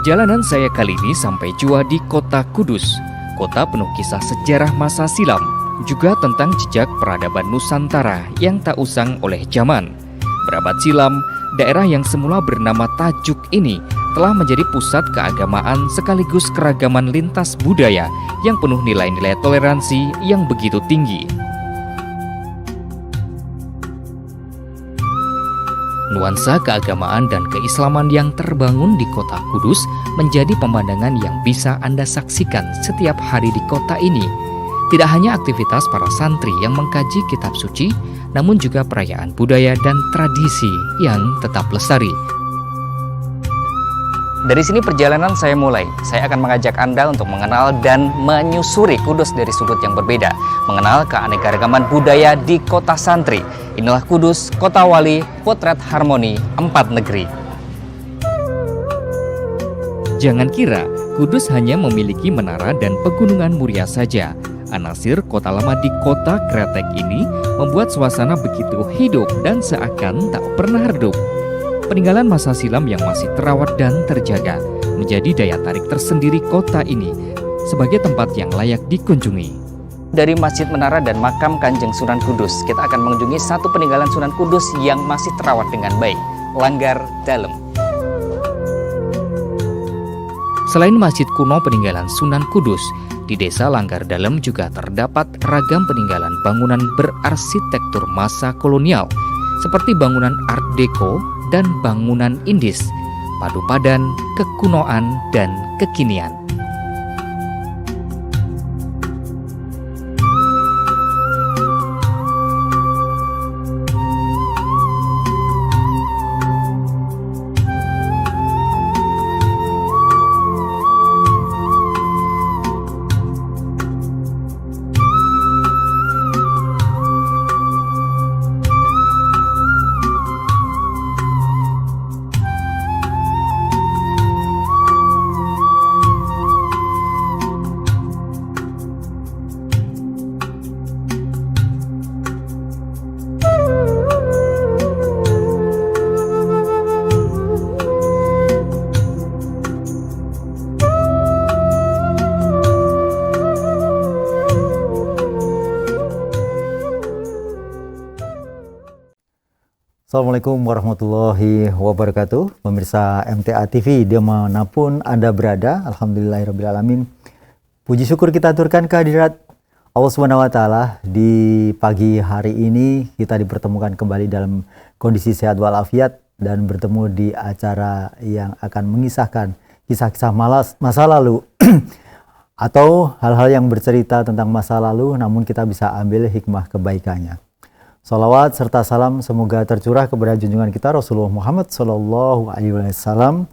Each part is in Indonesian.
Perjalanan saya kali ini sampai jua di kota Kudus, kota penuh kisah sejarah masa silam, juga tentang jejak peradaban Nusantara yang tak usang oleh zaman. Berabad silam, daerah yang semula bernama Tajuk ini telah menjadi pusat keagamaan sekaligus keragaman lintas budaya yang penuh nilai-nilai toleransi yang begitu tinggi. Nuansa keagamaan dan keislaman yang terbangun di kota Kudus menjadi pemandangan yang bisa Anda saksikan setiap hari di kota ini. Tidak hanya aktivitas para santri yang mengkaji kitab suci, namun juga perayaan budaya dan tradisi yang tetap lestari. Dari sini perjalanan saya mulai. Saya akan mengajak Anda untuk mengenal dan menyusuri Kudus dari sudut yang berbeda, mengenal keanekaragaman budaya di kota santri. Inilah Kudus, Kota Wali, Potret Harmoni, 4 negeri. Jangan kira Kudus hanya memiliki menara dan pegunungan muria saja. Anasir kota lama di kota Kretek ini membuat suasana begitu hidup dan seakan tak pernah redup. Peninggalan masa silam yang masih terawat dan terjaga menjadi daya tarik tersendiri kota ini sebagai tempat yang layak dikunjungi. Dari Masjid Menara dan Makam Kanjeng Sunan Kudus, kita akan mengunjungi satu peninggalan Sunan Kudus yang masih terawat dengan baik, Langgar Dalem. Selain masjid kuno peninggalan Sunan Kudus, di desa Langgar Dalem juga terdapat ragam peninggalan bangunan berarsitektur masa kolonial, seperti bangunan Art Deco dan bangunan Indis, padu padan, kekunoan, dan kekinian. Assalamualaikum warahmatullahi wabarakatuh. Pemirsa MTA TV dimanapun Anda berada, alhamdulillahirrabbilalamin. Puji syukur kita aturkan kehadirat Allah SWT. Di pagi hari ini kita dipertemukan kembali dalam kondisi sehat walafiat dan bertemu di acara yang akan mengisahkan kisah-kisah masa lalu atau hal-hal yang bercerita tentang masa lalu, namun kita bisa ambil hikmah kebaikannya. Salawat serta salam semoga tercurah kepada junjungan kita Rasulullah Muhammad SAW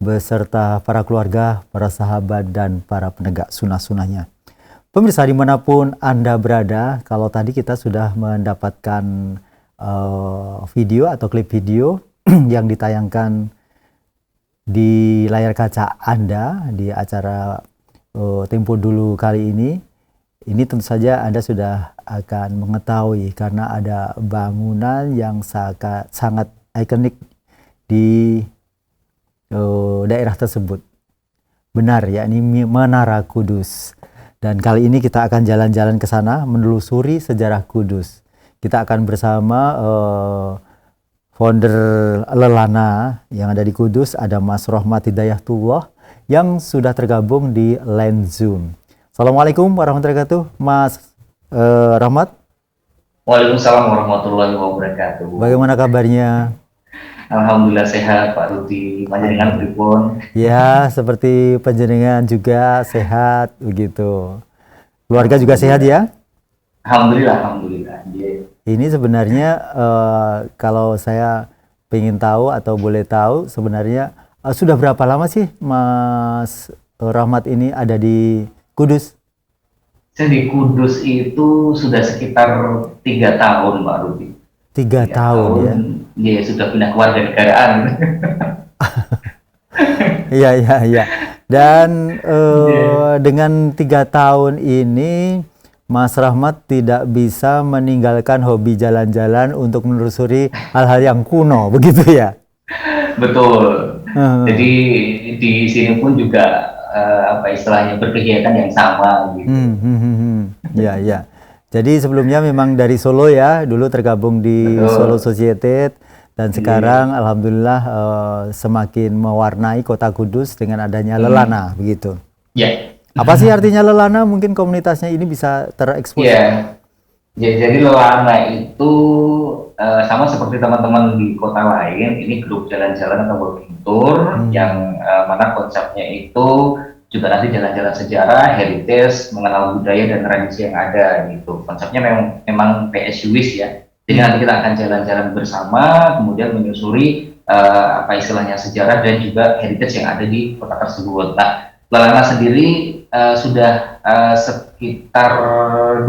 beserta para keluarga, para sahabat, dan para penegak sunnah-sunnahnya. Pemirsa dimanapun Anda berada, kalau tadi kita sudah mendapatkan video atau klip video yang ditayangkan di layar kaca Anda di acara Tempo Dulu kali ini tentu saja Anda sudah akan mengetahui karena ada bangunan yang sangat ikonik di daerah tersebut. Benar, yakni Menara Kudus. Dan kali ini kita akan jalan-jalan ke sana menelusuri sejarah Kudus. Kita akan bersama founder Lelana yang ada di Kudus, ada Mas Rohmat Hidayatullah yang sudah tergabung di Line Zoom. Assalamualaikum warahmatullahi wabarakatuh, Mas Rahmat. Waalaikumsalam warahmatullahi wabarakatuh. Bagaimana kabarnya? Alhamdulillah sehat, Pak Ruti. Panjenengan pripun? Ya, seperti panjenengan juga sehat begitu. Keluarga juga sehat ya? Alhamdulillah. Yeah. Ini sebenarnya kalau saya ingin tahu atau boleh tahu sebenarnya sudah berapa lama sih Mas Rahmat ini ada di Kudus? Saya di Kudus itu sudah sekitar 3 tahun, Pak Ruti. 3 tahun ya? Iya, sudah pindah kewarganegaraan. Iya. Dan dengan 3 tahun ini, Mas Rahmat tidak bisa meninggalkan hobi jalan-jalan untuk menelusuri hal-hal yang kuno, begitu ya? Betul. Jadi di sini pun juga apa istilahnya berkegiatan yang sama gitu. Ya, ya. Jadi sebelumnya memang dari Solo ya, dulu tergabung di Betul. Solo Society dan Iya. sekarang alhamdulillah semakin mewarnai Kota Kudus dengan adanya Lelana begitu. Ya. Apa sih artinya Lelana? Mungkin komunitasnya ini bisa terekspos. Iya. Ya, jadi Lelana itu sama seperti teman-teman di kota lain, ini grup jalan-jalan atau walking tour yang mana konsepnya itu juga nanti jalan-jalan sejarah, heritage, mengenal budaya dan tradisi yang ada gitu. Konsepnya memang PSUWIS ya. Jadi nanti kita akan jalan-jalan bersama, kemudian menyusuri apa istilahnya sejarah dan juga heritage yang ada di kota tersebut. Nah, Lelana sendiri sudah sekitar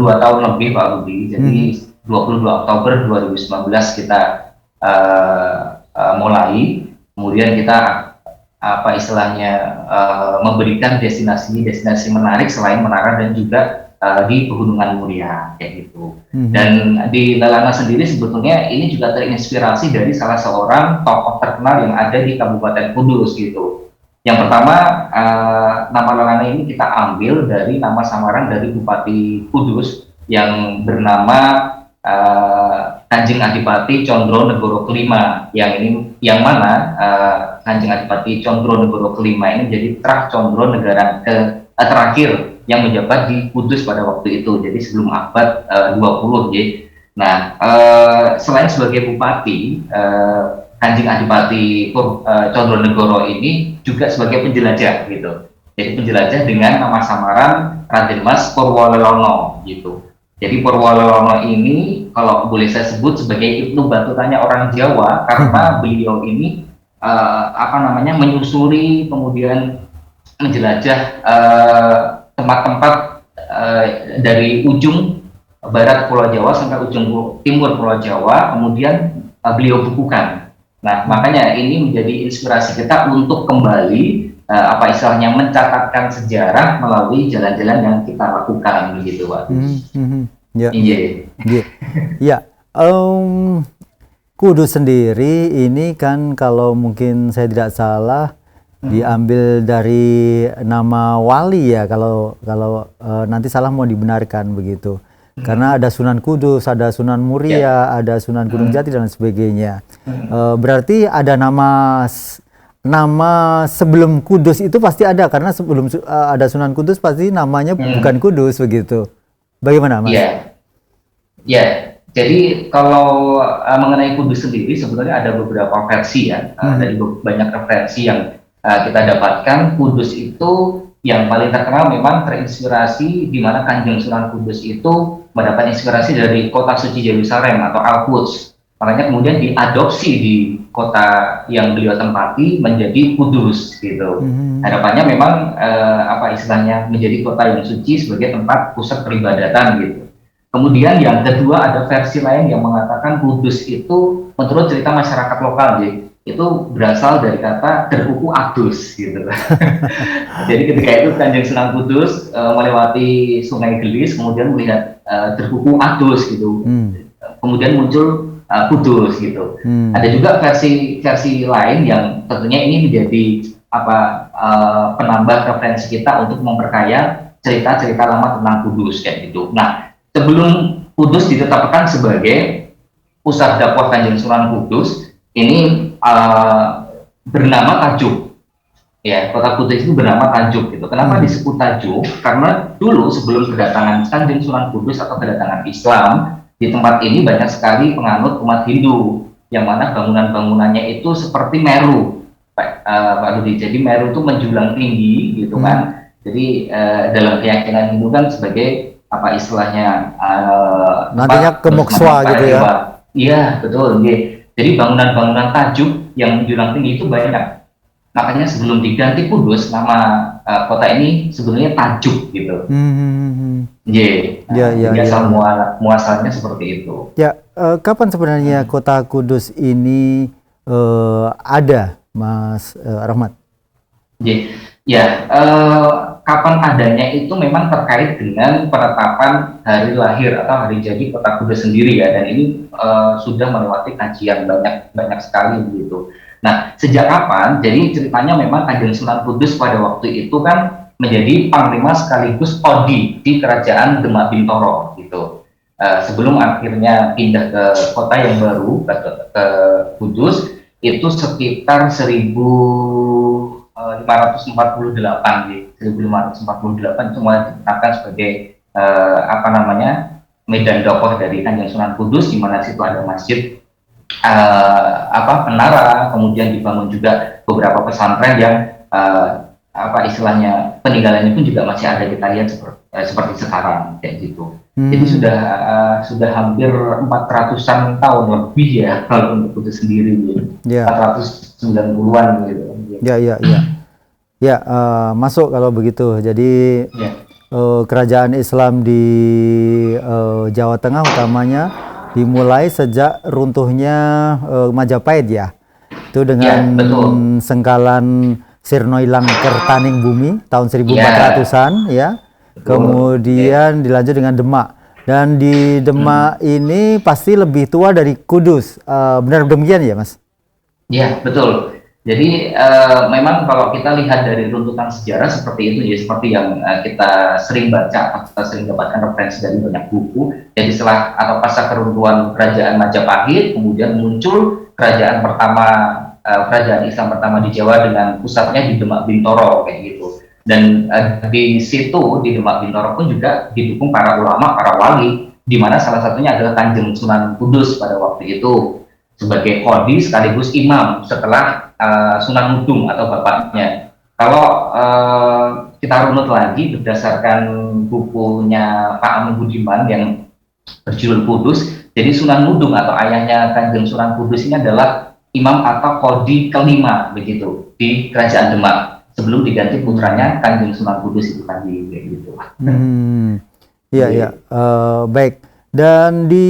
2 tahun lebih Pak Budi. Jadi 22 Oktober 2019 kita mulai. Kemudian kita apa istilahnya memberikan destinasi menarik selain Menara dan juga di Pegunungan Muria kayak gitu. Dan di Lelana sendiri sebetulnya ini juga terinspirasi dari salah seorang tokoh terkenal yang ada di Kabupaten Kudus gitu. Yang pertama, nama Lelana ini kita ambil dari nama samaran dari Bupati Kudus yang bernama Kanjeng Adipati Condro Negoro Kelima. Yang mana Kanjeng Adipati Condro Negoro Kelima ini menjadi Trah Condro negara terakhir yang menjabat di Kudus pada waktu itu. Jadi sebelum abad 20 ya. Nah, selain sebagai bupati, Kanjeng Adipati Condro Negoro ini juga sebagai penjelajah gitu. Jadi penjelajah dengan nama samaran Raden Mas Purwolelono gitu. Jadi Purwolelono ini kalau boleh saya sebut sebagai Ibnu Batutanya orang Jawa karena beliau ini menyusuri kemudian menjelajah tempat-tempat dari ujung barat Pulau Jawa sampai ujung timur Pulau Jawa, kemudian beliau bukukan. Nah, makanya ini menjadi inspirasi kita untuk kembali apa istilahnya mencatatkan sejarah melalui jalan-jalan yang kita lakukan begitu, Pak. Ya. Iya. Ya. Kudus sendiri ini kan kalau mungkin saya tidak salah diambil dari nama wali ya, kalau nanti salah mau dibenarkan begitu. Karena ada Sunan Kudus, ada Sunan Muria, ada Sunan Gunung Jati dan sebagainya. Berarti ada nama sebelum Kudus itu pasti ada, karena sebelum ada Sunan Kudus pasti namanya bukan Kudus begitu. Bagaimana, Mas? Ya. Jadi kalau mengenai Kudus sendiri sebetulnya ada beberapa versi ya, dari banyak referensi yang kita dapatkan. Kudus itu yang paling terkenal memang terinspirasi di mana Kanjeng Sunan Kudus itu mendapat inspirasi dari kota suci Yerusalem atau Al-Quds. Makanya kemudian diadopsi di kota yang beliau tempati menjadi Kudus gitu. Harapannya memang apa istilahnya menjadi kota yang suci sebagai tempat pusat peribadatan gitu. Kemudian yang kedua ada versi lain yang mengatakan Kudus itu menurut cerita masyarakat lokal, itu berasal dari kata Derkuku Adus gitu. Jadi ketika itu Kanjeng Sunan Kudus melewati Sungai Gelis, kemudian melihat Derkuku Adus gitu. Kemudian muncul Kudus gitu. Ada juga versi lain yang tentunya ini menjadi penambah referensi kita untuk memperkaya cerita-cerita lama tentang Kudus kayak gitu. Nah, sebelum Kudus ditetapkan sebagai pusat dakwah Kanjeng Sunan Kudus, ini bernama Tajuk. Ya, kota Kudus itu bernama Tajuk gitu. Kenapa disebut Tajuk? Karena dulu sebelum kedatangan Kanjeng Sunan Kudus atau kedatangan Islam, di tempat ini banyak sekali penganut umat Hindu, yang mana bangunan-bangunannya itu seperti Meru, Pak Budi. Jadi Meru itu menjulang tinggi gitu kan. Jadi dalam keyakinan Hindu kan sebagai apa istilahnya nantinya ke mokswa gitu ya. Iya, betul. Jadi bangunan-bangunan Tajuk yang menjulang tinggi itu banyak. Makanya sebelum diganti Kudus, nama kota ini sebenarnya Tajuk gitu. Asal muasalnya seperti itu. Ya, kapan sebenarnya kota Kudus ini ada, Mas Rahmat? Kapan adanya itu memang terkait dengan penetapan hari lahir atau hari jadi kota Kudus sendiri ya, dan ini sudah melewati kajian banyak sekali begitu. Nah, sejak kapan? Jadi ceritanya memang Kanjeng Sunan Kudus pada waktu itu kan menjadi panglima sekaligus odi di kerajaan Demak Bintoro gitu. Sebelum akhirnya pindah ke kota yang baru ke Kudus itu sekitar 1548 gitu. 1548 itu mulai ditetapkan sebagai apa namanya medan dakwah dari Kanjeng Sunan Kudus, di mana situ ada masjid menara, kemudian dibangun juga beberapa pesantren yang apa istilahnya peninggalannya pun juga masih ada, kita lihat seperti sekarang kayak gitu. Jadi sudah hampir 400-an tahun lebih ya kalau untuk Kudus sendiri, 490-an gitu. Ya, masuk kalau begitu. Jadi kerajaan Islam di Jawa Tengah utamanya dimulai sejak runtuhnya Majapahit ya. Itu dengan sengkalan Sirnoilang Kertaning Bumi tahun 1400-an ya. Kemudian dilanjut dengan Demak. Dan di Demak ini pasti lebih tua dari Kudus. Benar demikian ya, Mas? Iya, betul. Jadi memang kalau kita lihat dari runtutan sejarah seperti itu ya, seperti yang kita sering baca, kita sering dapatkan referensi dari banyak buku. Jadi setelah atau pasca keruntuhan kerajaan Majapahit, kemudian muncul kerajaan Islam pertama di Jawa dengan pusatnya di Demak Bintoro kayak gitu. Dan di situ di Demak Bintoro pun juga didukung para ulama, para wali, di mana salah satunya adalah Kanjeng Sunan Kudus pada waktu itu sebagai qadi sekaligus imam setelah Sunan Ngudung atau bapaknya. Kalau kita runut lagi berdasarkan bukunya Pak Amun Budiman yang berjudul Kudus, jadi Sunan Ngudung atau ayahnya Kanjeng Sunan Kudus ini adalah imam atau qadi kelima begitu di Kerajaan Demak, sebelum diganti putranya Kanjeng Sunan Kudus itu tadi kayak gitu. Iya. Baik. Dan di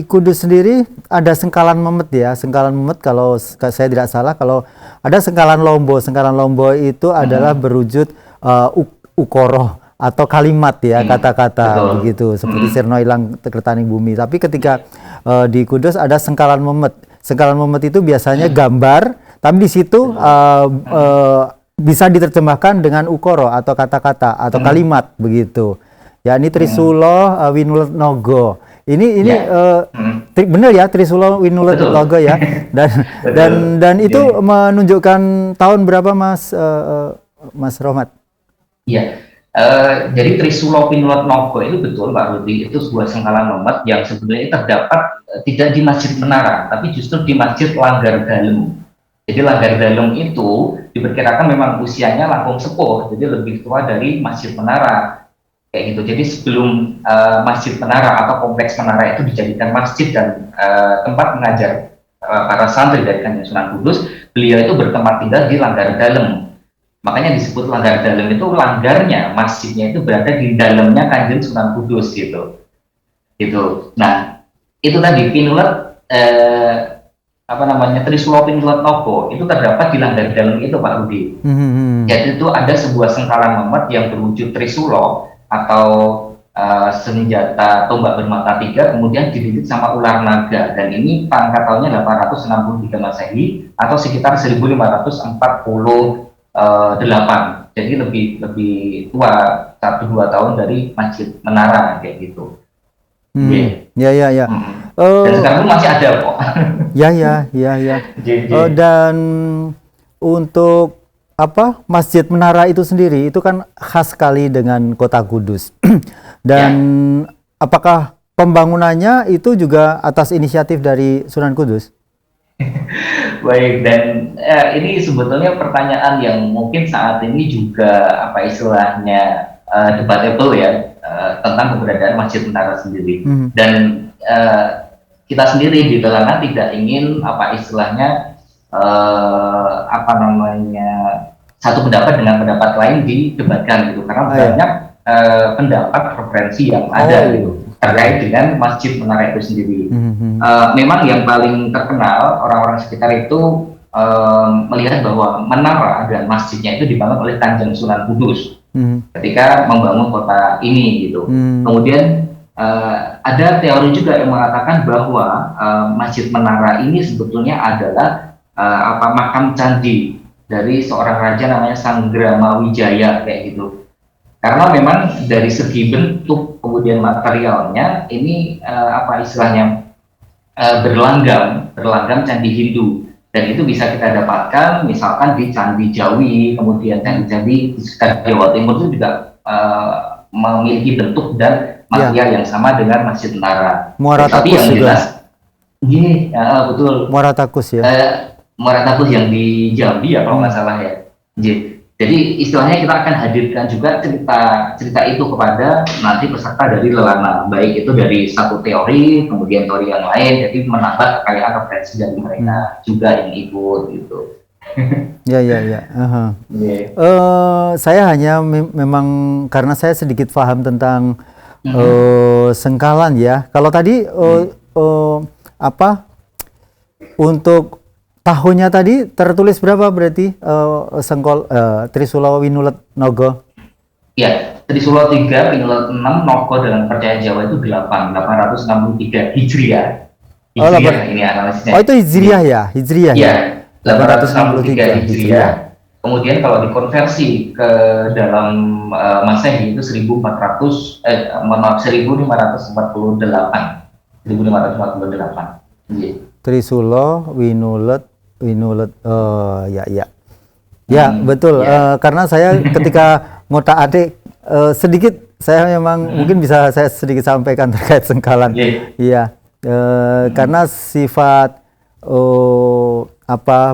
Kudus sendiri ada Sengkalan Memet ya. Sengkalan Memet kalau saya tidak salah, kalau ada Sengkalan Lombo. Sengkalan Lombo itu adalah berwujud ukoro atau kalimat ya, kata-kata begitu, seperti Sirnoilang Kertaning Bumi. Tapi ketika di Kudus ada Sengkalan Memet. Sengkalan Memet itu biasanya gambar, tapi di situ bisa diterjemahkan dengan ukoro atau kata-kata atau kalimat begitu. Ya, ini Trisulo Winulet Nogo. Ini benar ya, Trisulo Winulet Nogo ya. Dan itu menunjukkan tahun berapa Mas Rohmat? Iya. Jadi Trisulo Winulet Nogo itu betul Pak Rudi, itu sebuah sengkalan memet yang sebenarnya terdapat tidak di Masjid Menara, tapi justru di Masjid Langgar Dalem. Jadi Langgar Dalem itu diperkirakan memang usianya langkung sepuh, jadi lebih tua dari Masjid Menara kayak gitu. Jadi sebelum Masjid Menara atau kompleks Menara itu dijadikan masjid dan tempat mengajar para santri dari Kanjeng Sunan Kudus, beliau itu bertempat tinggal di Langgar Dalem. Makanya disebut Langgar Dalem, itu langgarnya, masjidnya itu berada di dalamnya Kanjeng Sunan Kudus gitu. Nah, itu tadi Pinulet Trisulo Winulet Nogo itu terdapat di Langgar Dalem itu Pak Rudi. Jadi itu ada sebuah sengkalan memet yang berwujud trisulo atau senjata tombak bermata tiga, kemudian dililit sama ular naga, dan ini pangkat tahunnya 863 Masehi atau sekitar 1548. Jadi lebih tua 1-2 tahun dari Masjid Menara kayak gitu. Ya. Dan sekarang pun masih ada kok. Ya. Dan untuk Masjid Menara itu sendiri itu kan khas sekali dengan Kota Kudus. Dan apakah pembangunannya itu juga atas inisiatif dari Sunan Kudus? Baik, dan ini sebetulnya pertanyaan yang mungkin saat ini juga istilahnya debatable ya, tentang keberadaan Masjid Menara sendiri. Dan kita sendiri di Telana tidak ingin satu pendapat dengan pendapat lain didebatkan gitu, karena banyak pendapat referensi yang ada gitu terkait dengan Masjid Menara itu sendiri. Memang yang paling terkenal orang-orang sekitar itu melihat bahwa menara dan masjidnya itu dibangun oleh Kanjeng Sunan Kudus ketika membangun kota ini gitu. Kemudian ada teori juga yang mengatakan bahwa Masjid Menara ini sebetulnya adalah makam candi dari seorang raja namanya Sanggrama Wijaya kayak gitu. Karena memang dari segi bentuk kemudian materialnya ini istilahnya berlanggam candi Hindu, dan itu bisa kita dapatkan misalkan di Candi Jawi, kemudian candi-candi di sekitar Jawa Timur itu juga memiliki bentuk dan material yang sama dengan Masjid Tentara. Muara Tapi Takus yang juga. jelas, gini, betul. Muara Takus ya. Muara Takus yang di Jambi ya kalau nggak salah ya. Jadi istilahnya kita akan hadirkan juga cerita itu kepada nanti peserta dari Lelana, baik itu dari satu teori, kemudian teori yang lain, jadi menambah kekayaan referensi dari mereka juga yang ikut gitu. Ya. Saya hanya memang karena saya sedikit paham tentang sengkalan ya. Kalau tadi untuk tahunnya tadi tertulis berapa berarti Trisula Winulet Nogo? Ya, Trisula 3, Winulet 6, Nogo dalam percaya Jawa itu 863 Hijriah. Ini analisisnya. Oh, itu Hijriah ya? Hijriah ya? 863 Hijriah. Kemudian kalau dikonversi ke dalam Masehi itu 1548. Trisula Winulet ya betul. Karena saya ketika ngotak adik sedikit saya memang mungkin bisa saya sedikit sampaikan terkait sengkalan. Iya. Karena sifat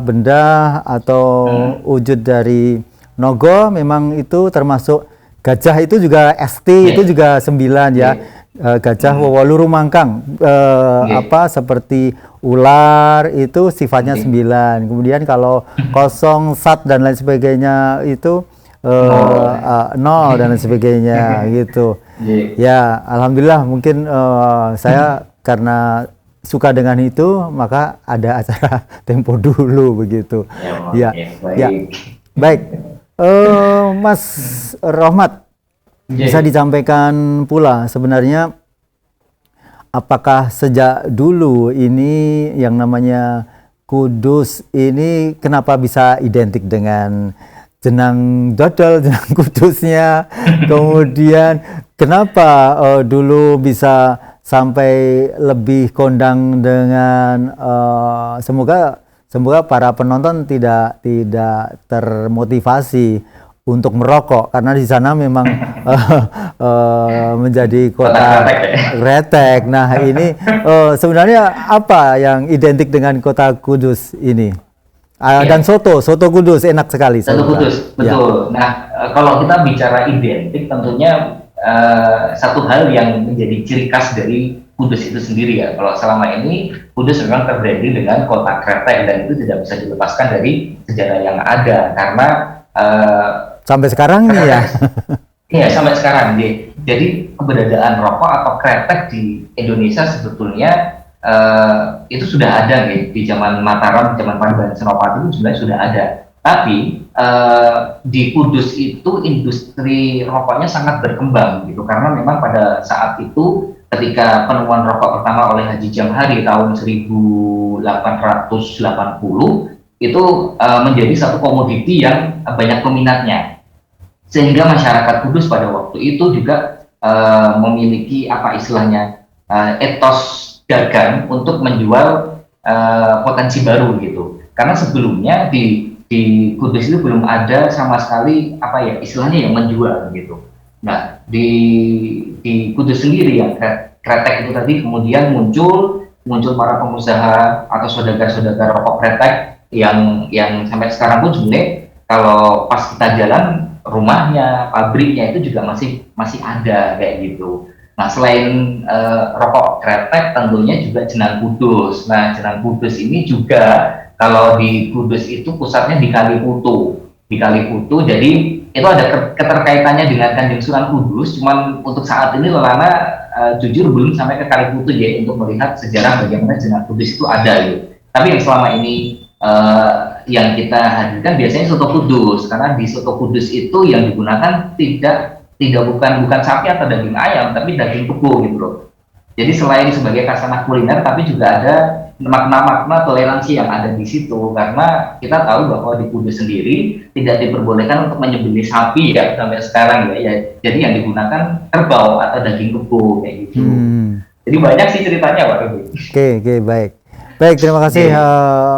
benda atau wujud dari Nogo memang itu termasuk gajah itu juga ST itu juga 9 ya. Gajah Wawaluru Mangkang seperti ular itu sifatnya 9. Kemudian kalau kosong, sat dan lain sebagainya itu 0 dan lain sebagainya gitu. Ya, alhamdulillah mungkin saya karena suka dengan itu maka ada acara Tempo dulu begitu. Baik. Mas Rohmat, bisa disampaikan pula sebenarnya apakah sejak dulu ini yang namanya Kudus ini kenapa bisa identik dengan jenang dodol, jenang kudusnya, kemudian kenapa dulu bisa sampai lebih kondang dengan semoga para penonton tidak termotivasi untuk merokok karena di sana memang menjadi kota kretek. Nah ini sebenarnya apa yang identik dengan kota Kudus ini? Dan soto Kudus enak sekali. Soto Kudus, betul. Nah kalau kita bicara identik, tentunya satu hal yang menjadi ciri khas dari Kudus itu sendiri ya. Kalau selama ini Kudus memang terbranding dengan kota kretek dan itu tidak bisa dilepaskan dari sejarah yang ada karena sampai sekarang nih ya. Iya, sampai sekarang. Jadi keberadaan rokok atau kretek di Indonesia sebetulnya itu sudah ada nih di zaman Mataram, zaman Panembahan Senopati itu sebenarnya sudah ada. Tapi di Kudus itu industri rokoknya sangat berkembang gitu karena memang pada saat itu ketika penemuan rokok pertama oleh Haji Jamhari tahun 1880 itu menjadi satu komoditi yang banyak peminatnya. Sehingga masyarakat Kudus pada waktu itu juga memiliki etos dagang untuk menjual potensi baru gitu. Karena sebelumnya di Kudus itu belum ada sama sekali yang menjual gitu. Nah di Kudus sendiri yang kretek itu tadi kemudian muncul para pengusaha atau saudagar-saudagar rokok kretek yang sampai sekarang pun sebenarnya kalau pas kita jalan rumahnya, pabriknya itu juga masih ada kayak gitu. Nah selain rokok kretek tentunya juga jenang Kudus. Nah jenang Kudus ini juga kalau di Kudus itu pusatnya di Kaliputu. Jadi itu ada keterkaitannya dengan Kanjeng Sunan Kudus. Cuman untuk saat ini Lelana jujur belum sampai ke Kaliputu ya untuk melihat sejarah bagaimana jenang Kudus itu ada gitu. Tapi yang selama ini yang kita hadirkan biasanya soto Kudus karena di soto Kudus itu yang digunakan bukan sapi atau daging ayam tapi daging kebo gitu loh. Jadi selain sebagai khasanah kuliner tapi juga ada makna-makna toleransi yang ada di situ, karena kita tahu bahwa di Kudus sendiri tidak diperbolehkan untuk menyembelih sapi ya sampai sekarang jadi yang digunakan kerbau atau daging kebo kayak gitu. Jadi banyak sih ceritanya Pak Ruby. Oke, baik. Baik, terima kasih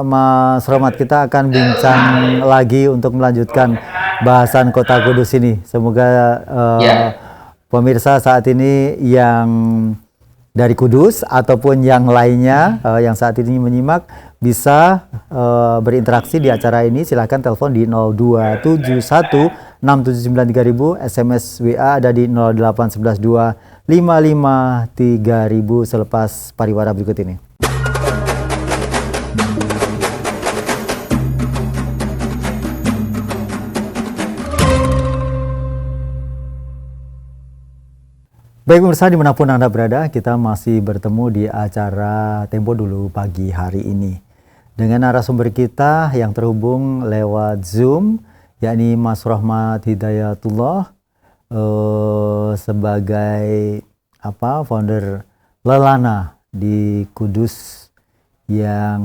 Mas Romat. Kita akan bincang lagi untuk melanjutkan bahasan Kota Kudus ini. Semoga pemirsa saat ini yang dari Kudus ataupun yang lainnya yang saat ini menyimak bisa berinteraksi di acara ini. Silahkan telepon di 0271 679 3000, SMS WA ada di 0811 255 3000 selepas pariwara berikut ini. Baik pemirsa, dimanapun Anda berada, kita masih bertemu di acara Tempo Dulu pagi hari ini dengan narasumber kita yang terhubung lewat Zoom, yakni Mas Rohmat Hidayatullah sebagai founder Lelana di Kudus yang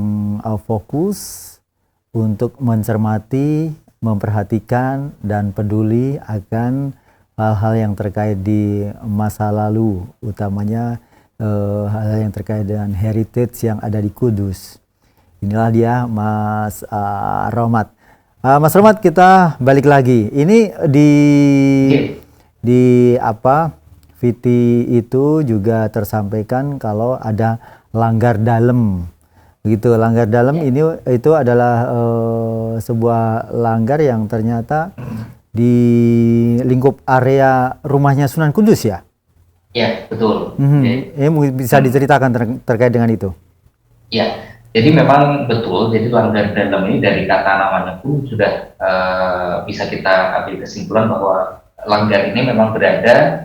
fokus untuk mencermati, memperhatikan dan peduli akan hal-hal yang terkait di masa lalu, utamanya hal-hal yang terkait dengan heritage yang ada di Kudus. Inilah dia Mas Romat. Mas Romat, kita balik lagi. Ini di VT itu juga tersampaikan kalau ada langgar dalam. Begitu, langgar dalam itu adalah sebuah langgar yang ternyata di lingkup area rumahnya Sunan Kudus ya? Ya, betul. Mungkin bisa diceritakan terkait dengan itu? Ya, jadi memang betul. Jadi langgar dalam ini dari kata namanya pun sudah bisa kita ambil kesimpulan bahwa langgar ini memang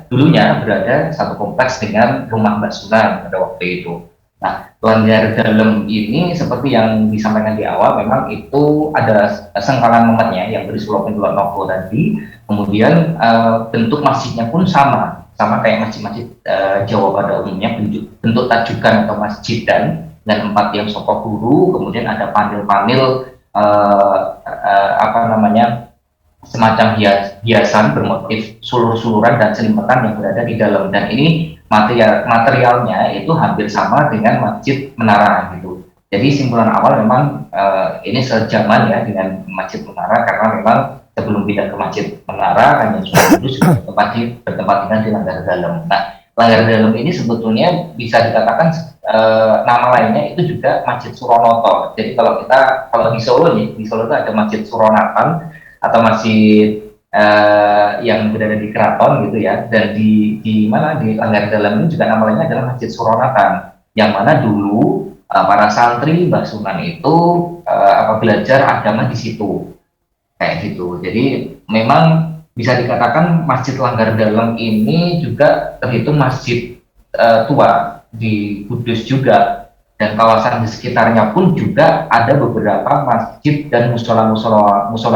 dulunya berada satu kompleks dengan rumah Mbak Sunan pada waktu itu. Nah, langgar dalam ini seperti yang disampaikan di awal, memang itu ada sengkalan memetnya yang berisi Pulau Nogo tadi. Kemudian bentuk masjidnya pun sama kayak masjid-masjid Jawa pada umumnya, bentuk tajukan atau masjidan dan 4 tiang soko guru. Kemudian ada panel-panel semacam hiasan bermotif sulur-suluran dan selimpetan yang berada di dalam, dan ini materialnya itu hampir sama dengan Masjid Menara gitu. Jadi simpulan awal memang ini sejaman ya dengan Masjid Menara, karena memang sebelum pindah ke Masjid Menara hanya Sunan Kudus bertempat di langgar dalam. Nah, langgar dalam ini sebetulnya bisa dikatakan nama lainnya itu juga Masjid Suronoto. Jadi kalau di Solo nih, di Solo itu ada Masjid Suronatan atau masjid yang berada di keraton gitu ya, dan di langgar dalam ini juga nama lainnya adalah Masjid Suronatan, yang mana dulu para santri Mbah Sunan itu belajar agama di situ kayak gitu. Jadi memang bisa dikatakan Masjid Langgar Dalam ini juga terhitung masjid tua di Kudus juga, dan kawasan di sekitarnya pun juga ada beberapa masjid dan musola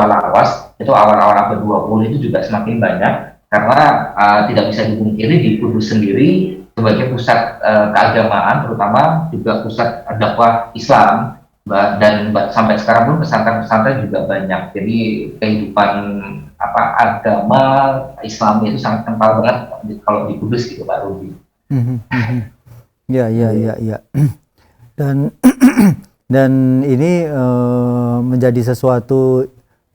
lawas. Itu awal-awal abad 20 itu juga semakin banyak, karena tidak bisa dipungkiri di Kudus sendiri sebagai pusat keagamaan, terutama juga pusat dakwah Islam, dan sampai sekarang pun pesantren-pesantren juga banyak. Jadi kehidupan agama Islam itu sangat kental banget kalau di Kudus gitu Pak Ruby. Ya. Dan ini menjadi sesuatu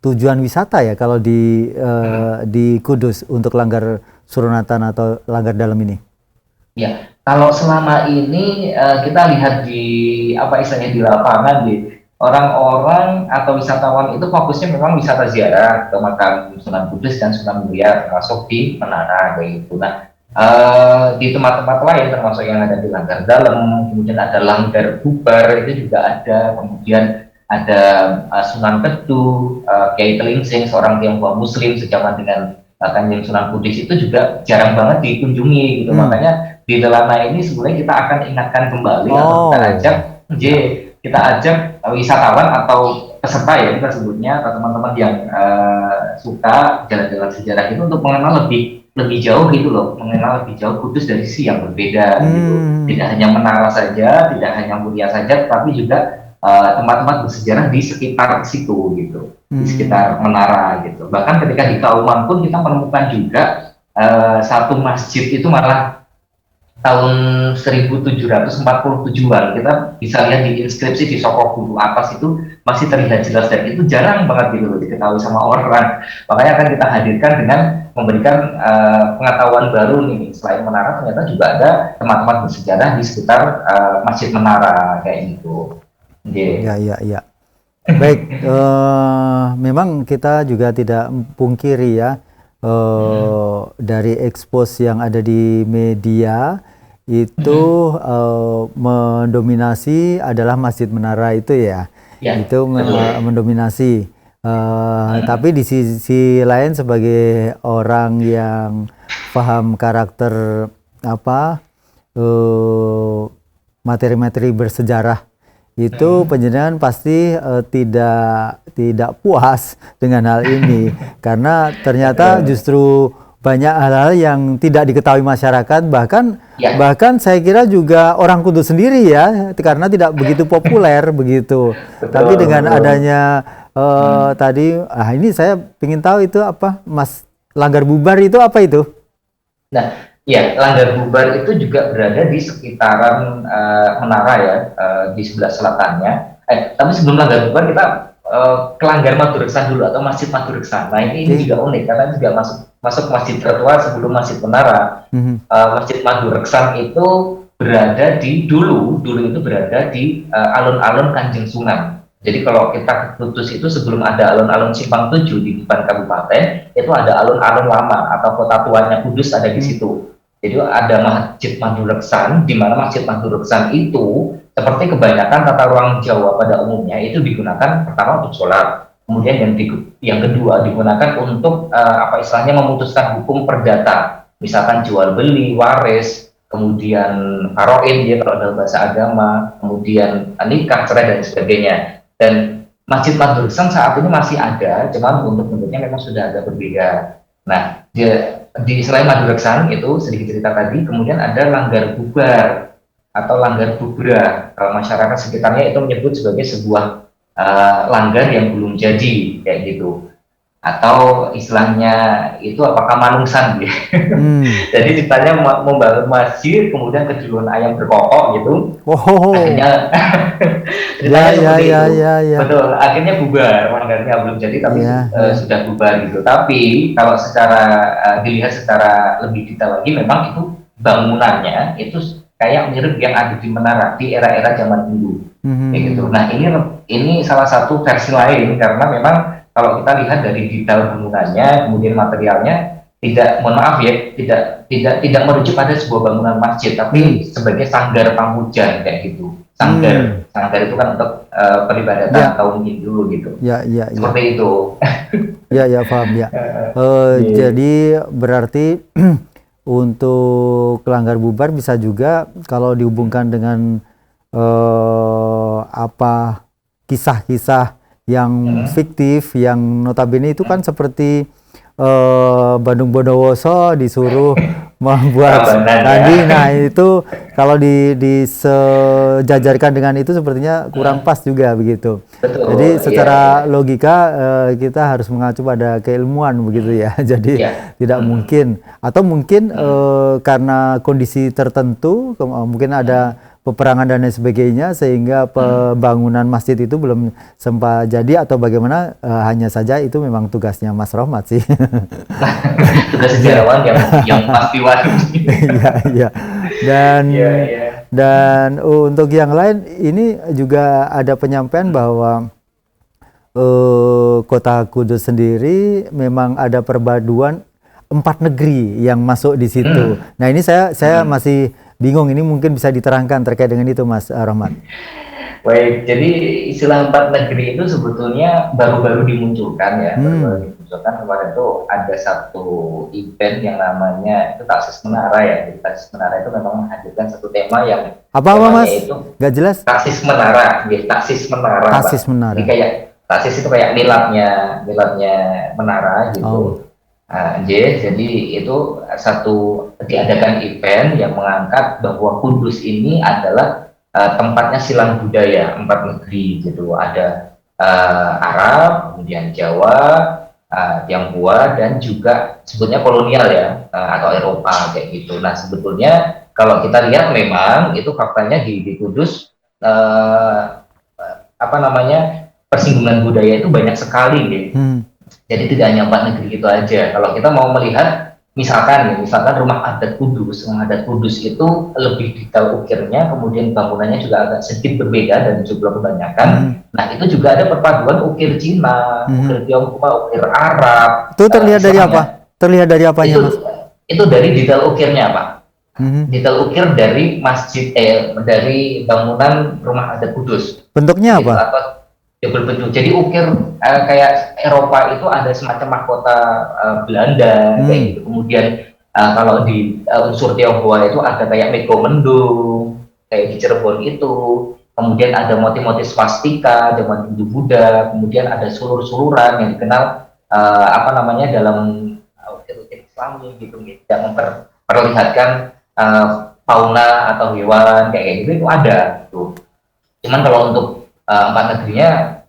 tujuan wisata ya kalau di Kudus untuk langgar Suronatan atau langgar dalam ini. Ya, kalau selama ini kita lihat di di lapangan, orang-orang atau wisatawan itu fokusnya memang wisata ziarah ke makam Sunan Kudus dan Sunan Muria, termasuk di Menara kayak gitu. Nah, di tempat-tempat lain termasuk yang ada di langgar dalam, kemudian ada langgar bubar itu juga ada, kemudian ada Sunan Kedu, Kiai Telingsing, seorang Tionghoa Muslim sejaman dengan Kanjeng Sunan Kudus, itu juga jarang banget dikunjungi gitu. Makanya di Lelana ini sebenarnya kita akan ingatkan kembali atau kita ajak wisatawan atau peserta ya kita sebutnya, atau teman-teman yang suka jalan-jalan sejarah itu untuk mengenal lebih lebih jauh gitu loh, mengenal lebih jauh Kudus dari sisi yang berbeda gitu. Hmm. Tidak hanya menara saja, tidak hanya mulia saja, tapi juga tempat-tempat bersejarah di sekitar situ gitu, di sekitar menara gitu. Bahkan ketika di Kauman pun kita menemukan juga satu masjid itu malah tahun 1747-an, kita bisa lihat di inskripsi di Soko Guru atas itu masih terlihat jelas, dan itu jarang banget gitu loh diketahui sama orang. Makanya akan kita hadirkan dengan memberikan pengetahuan baru nih, selain menara ternyata juga ada tempat-tempat bersejarah di sekitar Masjid Menara kayak gitu. Ya, ya, ya. Baik, memang kita juga tidak pungkiri ya, dari expose yang ada di media itu mendominasi adalah Masjid Menara itu ya, Ya, itu betul. mendominasi. Tapi di sisi lain sebagai orang yang paham karakter apa materi-materi bersejarah itu, penjenengan pasti tidak puas dengan hal ini karena ternyata justru banyak hal-hal yang tidak diketahui masyarakat, bahkan Ya, saya kira juga orang Kudus sendiri ya, karena tidak begitu populer begitu. Tapi betul, dengan betul. adanya tadi, ini saya ingin tahu itu apa, Mas, Langgar Bubar itu apa itu? Nah, ya, Langgar Bubar itu juga berada di sekitaran menara ya, di sebelah selatannya. Tapi sebelum Langgar Bubar kita ke Langgar Madureksan dulu, atau Masjid Madureksan. Nah, ini Oke. juga unik karena juga masuk masjid tertua sebelum Masjid Menara. Mhm. Masjid Madureksan itu berada di dulu itu berada di alun-alun Kanjeng Sunan. Jadi kalau kita ke Kudus itu sebelum ada alun-alun Simpang 7 di depan kabupaten, itu ada alun-alun lama atau kota tuanya Kudus ada di situ. Jadi ada Masjid Madureksan, di mana Masjid Madureksan itu seperti kebanyakan tata ruang Jawa pada umumnya itu digunakan pertama untuk sholat, kemudian yang kedua digunakan untuk apa istilahnya memutuskan hukum perdata, misalkan jual beli, waris, kemudian faroin ya kalau dalam bahasa agama, kemudian nikah, cerai dan sebagainya. Dan Masjid Madureksan saat ini masih ada, cuman untuk bentuknya memang sudah agak berbeda. Nah, di selain Madureksan itu sedikit cerita tadi, kemudian ada Langgar Bubar atau Langgar Bubra. Kalau masyarakat sekitarnya itu menyebut sebagai sebuah langgar yang belum jadi kayak gitu. Atau istilahnya itu apakah manungsan gitu. Jadi ceritanya membangun masjid, kemudian kejuruan ayam berkokok gitu. Oh, Akhirnya ya, ceritanya ya, seperti ya, itu. ya, ya, Betul, akhirnya bubar, langgarnya belum jadi tapi ya, ya. sudah bubar gitu. Tapi kalau secara dilihat secara lebih detail lagi, memang itu bangunannya itu kayak mirip yang ada di menara di era-era zaman dulu kayak gitu. Mhm. Nah, ini salah satu versi lain karena memang kalau kita lihat dari detail bangunannya, kemudian materialnya, tidak, mohon maaf ya, tidak merujuk pada sebuah bangunan masjid, tapi sebagai sanggar pamujan kayak gitu. Sanggar itu kan untuk peribadatan Ya, kaum Hindu gitu. ya, ya, ya, Seperti itu. ya, ya, paham ya. Iya. Jadi berarti untuk Langgar Bubar bisa juga kalau dihubungkan dengan apa, kisah-kisah yang fiktif yang notabene itu kan seperti Bandung Bondowoso disuruh membuat Prambanan ya. tadi. Nah, itu kalau disejajarkan dengan itu sepertinya kurang pas juga begitu. Jadi Betul, iya, secara iya. logika kita harus mengacu pada keilmuan begitu ya. Jadi Iya. tidak mungkin, atau mungkin karena kondisi tertentu, mungkin ada peperangan dan lain sebagainya sehingga pembangunan masjid itu belum sempat jadi, atau bagaimana, hanya saja itu memang tugasnya Mas Rohmat sih. Sudah sejarawan yang pasti wajib. Iya, iya. Dan Iya, iya. untuk yang lain ini juga ada penyampaian bahwa Kota Kudus sendiri memang ada perpaduan 4 negeri yang masuk di situ. Nah, ini saya masih bingung, ini mungkin bisa diterangkan terkait dengan itu, Mas Rahmat. Baik, jadi istilah 4 negeri itu sebetulnya baru-baru dimunculkan ya, baru-baru dimunculkan. Kemarin itu ada satu event yang namanya itu Taksis Menara ya. Jadi Taksis Menara itu memang menghadirkan satu tema yang Apa, temanya Mas? itu Gak jelas. Taksis Menara, ya, Taksis Menara, Pak. Taksis Jadi Menara. kayak Taksis itu kayak milatnya menara gitu. Oh. Jadi itu satu diadakan event yang mengangkat bahwa Kudus ini adalah tempatnya silang budaya empat negeri gitu. Ada Arab, kemudian Jawa, Tionghoa, dan juga sebutnya kolonial ya, atau Eropa kayak gitu. Nah sebetulnya kalau kita lihat memang itu faktanya di Kudus eh, apa namanya persinggungan budaya itu banyak sekali gitu. Jadi tidak hanya empat negeri itu aja. Kalau kita mau melihat, misalkan rumah adat Kudus itu lebih detail ukirnya, kemudian bangunannya juga agak sedikit berbeda dan jumlah kebanyakan. Nah itu juga ada perpaduan ukir Cina, ukir Tionghoa, ukir Arab. Itu terlihat dari apa? Terlihat dari apanya, Itu, Mas? itu dari detail ukirnya, Pak. Detail ukir dari dari bangunan rumah adat Kudus. Bentuknya Gitu, apa? atau ya berbentuk. Jadi ukir kayak Eropa itu ada semacam mahkota Belanda kayak gitu. Kemudian kalau di unsur Tionghoa itu ada kayak Megamendung kayak di Cirebon itu. Kemudian ada motif-motif swastika, ada motif Hindu Buddha, kemudian ada sulur-suluran yang dikenal apa namanya dalam ukir-ukir Islami gitu, tidak memperlihatkan fauna atau hewan kayak gitu itu ada tuh. Cuman kalau untuk empat negerinya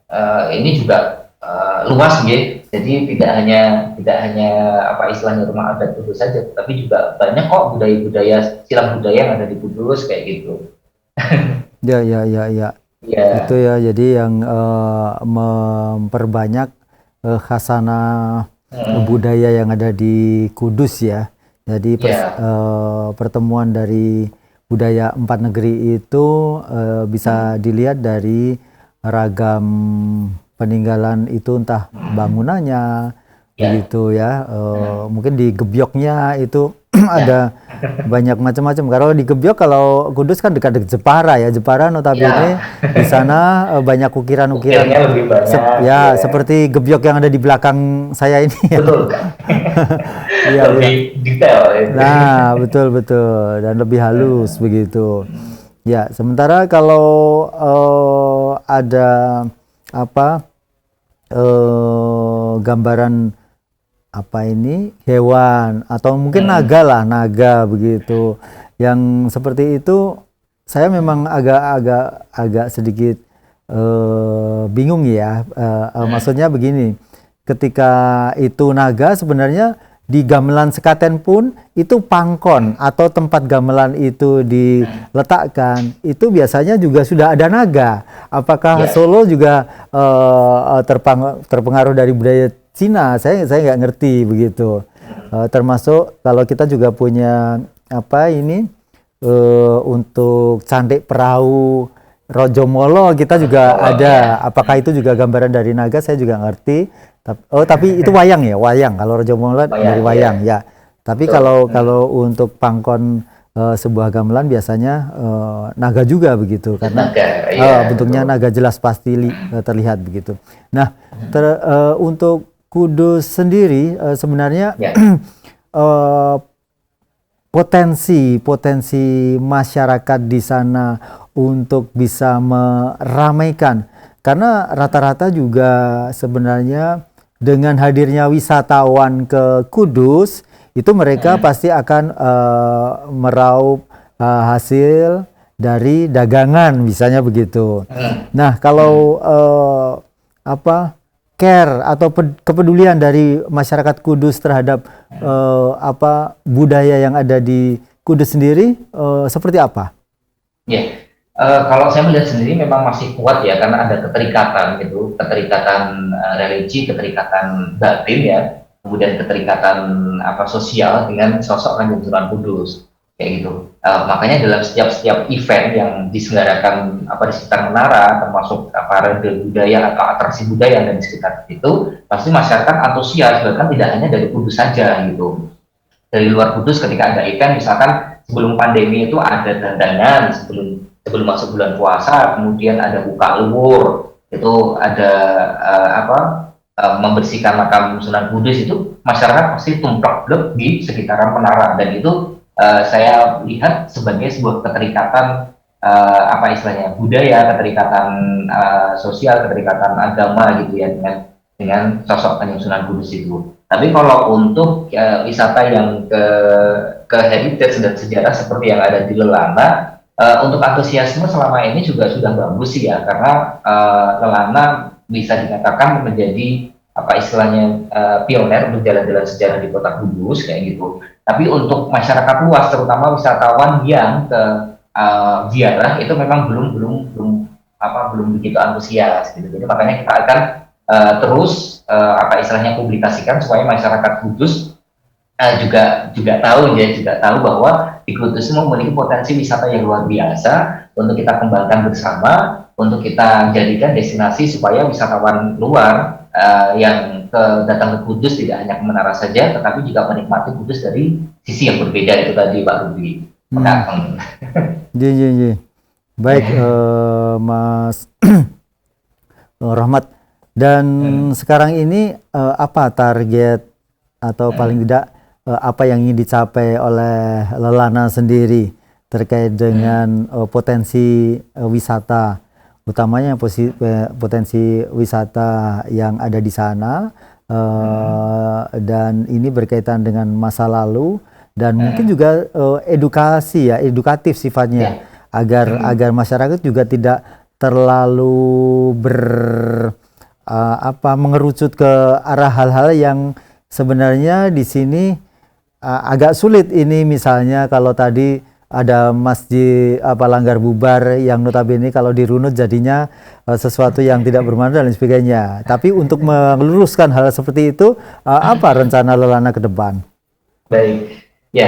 ini juga luas gitu. Jadi tidak hanya apa istilahnya rumah adat Kudus saja, tapi juga banyak kok budaya-budaya silang budaya yang ada di Kudus kayak gitu. Ya. Ya. Itu ya, jadi yang memperbanyak khasanah budaya yang ada di Kudus ya. Jadi pertemuan dari budaya empat negeri itu bisa dilihat dari ragam peninggalan itu, entah bangunannya begitu ya. Mungkin di Gebyoknya itu ada banyak macam-macam. Kalau di Gebyok, kalau Kudus kan dekat Jepara ya. Jepara notabene di sana banyak ukiran-ukiran seperti Gebyok yang ada di belakang saya ini. Betul. Lebih detail. Nah, betul dan lebih halus begitu. Ya, sementara kalau ada apa gambaran apa ini hewan atau mungkin naga begitu yang seperti itu, saya memang agak sedikit bingung ya. Maksudnya begini, ketika itu naga sebenarnya di gamelan sekaten pun itu pangkon atau tempat gamelan itu diletakkan itu biasanya juga sudah ada naga. Apakah Solo juga terpengaruh dari budaya Cina? Saya nggak ngerti begitu. Termasuk kalau kita juga punya apa ini untuk candik perahu Rojomolo kita juga ada. Apakah itu juga gambaran dari naga? Saya juga ngerti. Tapi itu wayang ya, wayang. Kalau Rojomolo dari wayang ya. Tapi kalau untuk pangkon sebuah gamelan biasanya naga juga begitu, karena bentuknya naga jelas pasti terlihat begitu. Nah, untuk Kudus sendiri sebenarnya potensi masyarakat di sana untuk bisa meramaikan, karena rata-rata juga sebenarnya dengan hadirnya wisatawan ke Kudus itu mereka pasti akan meraup hasil dari dagangan misalnya begitu. Nah, kalau care atau kepedulian dari masyarakat Kudus terhadap budaya yang ada di Kudus sendiri seperti apa? Ya, kalau saya melihat sendiri memang masih kuat ya, karena ada keterikatan gitu, keterikatan religi, keterikatan batin ya, kemudian keterikatan sosial dengan sosok Kanjeng Sunan Kudus kayak gitu. Makanya dalam setiap event yang diselenggarakan di sekitar menara, termasuk parade budaya atau atraksi budaya dan di sekitar itu, pasti masyarakat antusias, bahkan tidak hanya dari Kudus saja gitu. Dari luar Kudus ketika ada event, misalkan sebelum pandemi itu ada dandanan sebelum masuk bulan puasa, kemudian ada buka luwur, itu ada membersihkan makam Sunan Kudus, itu masyarakat pasti tumplek di sekitaran menara, dan itu saya lihat sebagai sebuah keterikatan budaya, keterikatan sosial, keterikatan agama gitu ya dengan sosok Kanjeng Sunan Kudus itu. Tapi kalau untuk wisata yang ke heritage dan sejarah seperti yang ada di Lelana, untuk antusiasme selama ini juga sudah bagus sih ya, karena Lelana bisa dikatakan menjadi apa istilahnya pioner untuk jalan-jalan sejarah di Kota Kudus kayak gitu. Tapi untuk masyarakat luas, terutama wisatawan yang ke ziarah itu memang belum begitu antusias gitu. Jadi makanya kita akan terus apa istilahnya publikasikan supaya masyarakat Kudus juga tahu bahwa di Kudus memiliki potensi wisata yang luar biasa untuk kita kembangkan bersama, untuk kita jadikan destinasi supaya wisatawan luar yang datang ke Kudus tidak hanya ke Menara saja, tetapi juga menikmati Kudus dari sisi yang berbeda itu tadi Pak Rudi. Ji. Baik, Mas Rahmat. Dan sekarang ini apa target atau paling tidak apa yang ingin dicapai oleh Lelana sendiri terkait dengan potensi wisata, utamanya potensi wisata yang ada di sana, dan ini berkaitan dengan masa lalu dan mungkin juga edukasi ya, edukatif sifatnya, agar masyarakat juga tidak terlalu mengerucut ke arah hal-hal yang sebenarnya di sini agak sulit. Ini misalnya kalau tadi ada masjid Langgar Bubar yang notabene kalau dirunut jadinya sesuatu yang tidak bermakna dan sebagainya. Tapi untuk meluruskan hal seperti itu, apa rencana Lelana ke depan? Baik, ya.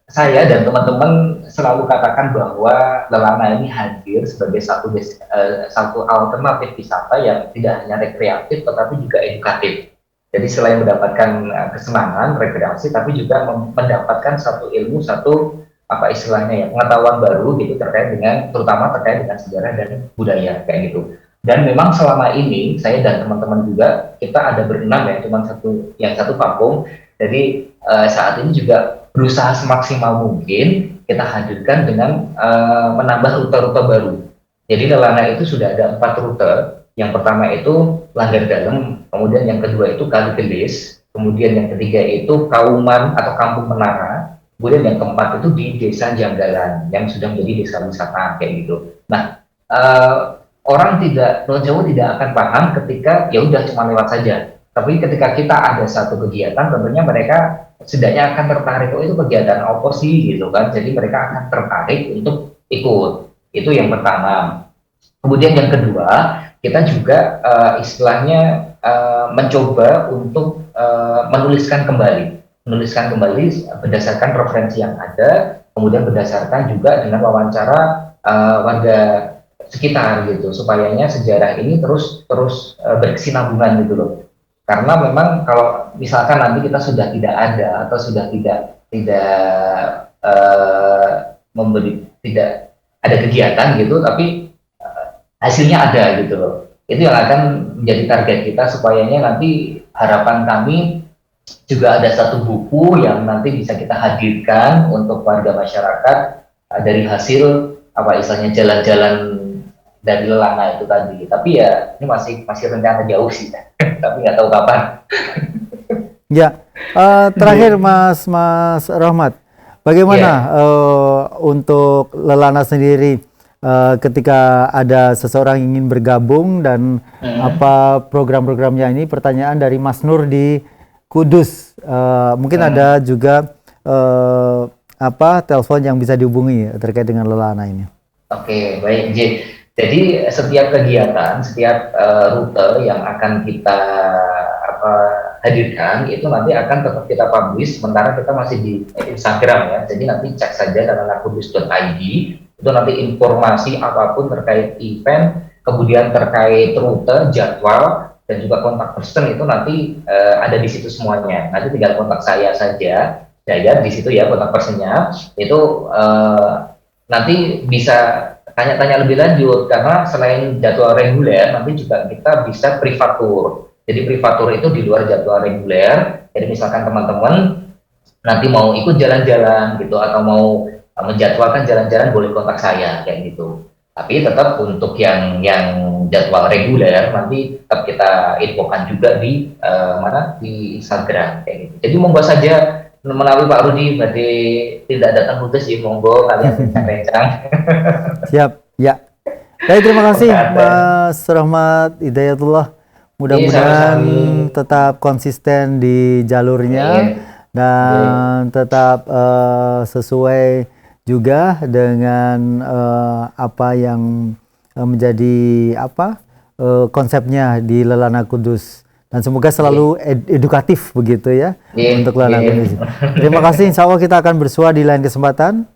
Saya dan teman-teman selalu katakan bahwa Lelana ini hadir sebagai satu alternatif wisata yang tidak hanya rekreatif tetapi juga edukatif. Jadi selain mendapatkan kesenangan, rekreasi, tapi juga mendapatkan satu ilmu, apa istilahnya ya, pengetahuan baru gitu terutama terkait dengan sejarah dan budaya kayak gitu. Dan memang selama ini saya dan teman-teman juga kita ada berenam ya, cuma satu kampung. Jadi saat ini juga berusaha semaksimal mungkin kita hadirkan dengan menambah rute-rute baru. Jadi Lelana itu sudah ada 4 rute. Yang pertama itu Langgar Dalem, kemudian yang kedua itu Kali Gelis, kemudian yang ketiga itu Kauman atau Kampung Menara, kemudian yang keempat itu di Desa Janggalan yang sudah menjadi desa wisata kayak gitu. Nah, orang Jawa tidak akan paham ketika ya udah cuma lewat saja. Tapi ketika kita ada satu kegiatan, tentunya mereka setidaknya akan tertarik, oh itu kegiatan apa sih gitu kan. Jadi mereka akan tertarik untuk ikut. Itu yang pertama. Kemudian yang kedua, kita juga istilahnya mencoba untuk menuliskan kembali berdasarkan referensi yang ada, kemudian berdasarkan juga dengan wawancara warga sekitar gitu, supayanya sejarah ini terus berkesinambungan gitu loh. Karena memang kalau misalkan nanti kita sudah tidak ada atau sudah tidak ada kegiatan gitu, tapi hasilnya ada gitu loh. Itu yang akan menjadi target kita, supayanya nanti harapan kami juga ada satu buku yang nanti bisa kita hadirkan untuk warga masyarakat dari hasil apa istilahnya jalan-jalan dari Lelana itu tadi. Tapi ya ini masih rencana jauh sih, tapi nggak tahu kapan. Ya, terakhir Mas Rahmat, bagaimana untuk Lelana sendiri? Ketika ada seseorang ingin bergabung dan apa program-programnya ini, pertanyaan dari Mas Nur di Kudus, mungkin ada juga telepon yang bisa dihubungi terkait dengan Lelana ini. Oke, baik J. Jadi setiap kegiatan, setiap rute yang akan kita hadirkan itu nanti akan tetap kita publish, sementara kita masih di Instagram ya. Jadi nanti cek saja lelana-kudus.id, itu nanti informasi apapun terkait event, kemudian terkait rute, jadwal, dan juga kontak person itu nanti ada di situ semuanya. Nanti tinggal kontak saya saja, di situ ya kontak personnya. Itu nanti bisa tanya-tanya lebih lanjut, karena selain jadwal reguler, nanti juga kita bisa privatur. Jadi privatur itu di luar jadwal reguler. Jadi misalkan teman-teman nanti mau ikut jalan-jalan gitu, atau mau menjadwalkan jalan-jalan, boleh kontak saya kayak gitu. Tapi tetap untuk yang jadwal reguler nanti tetap kita infokan juga di mana di Instagram kayak gitu. Jadi monggo saja melalui Pak Rudi, berarti tidak datang kudus ya, monggo kalian rencang-rencang. Siap, ya. Baik, terima kasih Oke, Mas Rahmat Hidayatullah. iya, Mudah-mudahan sama-sama. tetap konsisten di Iya, jalurnya dan tetap sesuai juga dengan apa yang menjadi konsepnya di Lelana Kudus. Dan semoga selalu edukatif begitu ya iya, untuk Lelana iya. Kudus. Terima kasih. Insya Allah kita akan bersua di lain kesempatan.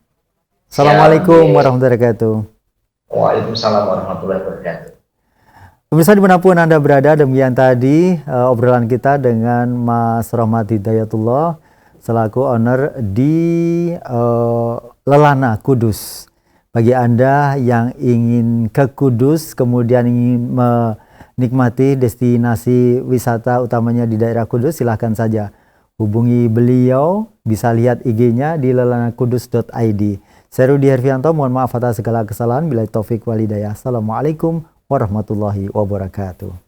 Siap, Assalamualaikum iya. warahmatullahi wabarakatuh. Waalaikumsalam warahmatullahi wabarakatuh. Pemirsa dimanapun Anda berada, demikian tadi obrolan kita dengan Mas Rahmat Hidayatullah selaku owner di Lelana Kudus. Bagi Anda yang ingin ke Kudus, kemudian ingin menikmati destinasi wisata utamanya di daerah Kudus, silahkan saja hubungi beliau, bisa lihat IG-nya di lelanakudus.id. Saya Rudi Herfianto, mohon maaf atas segala kesalahan. Bila taufik walhidayah. Assalamualaikum warahmatullahi wabarakatuh.